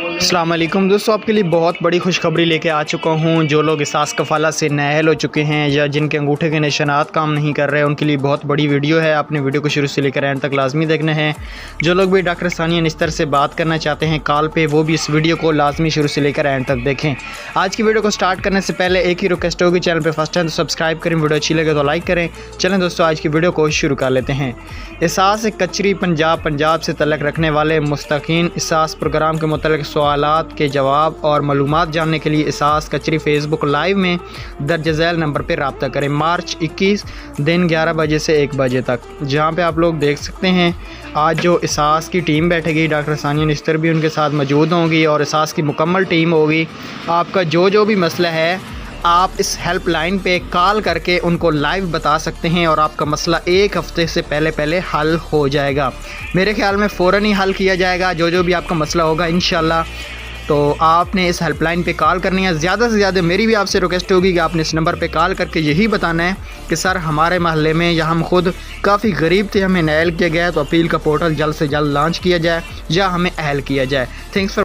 अस्सलाम वालेकुम दोस्तों, आपके लिए बहुत बड़ी खुशखबरी लेके आ चुका हूँ। जो लोग एहसास कफ़ाला से नाअहल हो चुके हैं या जिनके अंगूठे के निशानात काम नहीं कर रहे हैं, उनके लिए बहुत बड़ी वीडियो है। आपने वीडियो को शुरू से लेकर एंड तक लाजमी देखना है। जो लोग भी डॉक्टर सानिया निस्तर से बात करना चाहते हैं कॉल पे, वो भी इस वीडियो को लाजमी शुरू से लेकर एंड तक देखें। आज की वीडियो को स्टार्ट करने से पहले एक ही रिक्वेस्ट होगी, चैनल पर फर्स्ट टाइम तो सब्सक्राइब करें, वीडियो अच्छी लगे तो लाइक करें। चलें दोस्तों, आज की वीडियो को शुरू कर लेते हैं। एहसास एक कचरी पंजाब से तल्लक रखने वाले मुस्तकीन एहसास प्रोग्राम के मुतल्लिक़ सवालात के जवाब और मालूमात जानने के लिए एहसास कचरी फेसबुक लाइव में दर्ज झैल नंबर पर रब्ता करें। मार्च 21 दिन 11 बजे से 1 बजे तक, जहां पे आप लोग देख सकते हैं आज जो एहसास की टीम बैठेगी, डॉक्टर सानिया निस्तर भी उनके साथ मौजूद होंगी और एहसास की मुकम्मल टीम होगी। आपका जो भी मसला है आप इस हेल्पलाइन पे कॉल करके उनको लाइव बता सकते हैं और आपका मसला एक हफ़्ते से पहले हल हो जाएगा। मेरे ख्याल में फ़ौरन ही हल किया जाएगा जो भी आपका मसला होगा इंशाल्लाह। तो आपने इस हेल्पलाइन पे कॉल करनी है। ज़्यादा से ज़्यादा मेरी भी आपसे रिक्वेस्ट होगी कि आपने इस नंबर पे कॉल करके यही बताना है कि सर हमारे महल्ले में या हम खुद काफ़ी गरीब थे, हमें नाअहल किया गया है, तो अपील का पोर्टल जल्द से जल्द लॉन्च किया जाए या हमें अहल किया जाए। Thanks for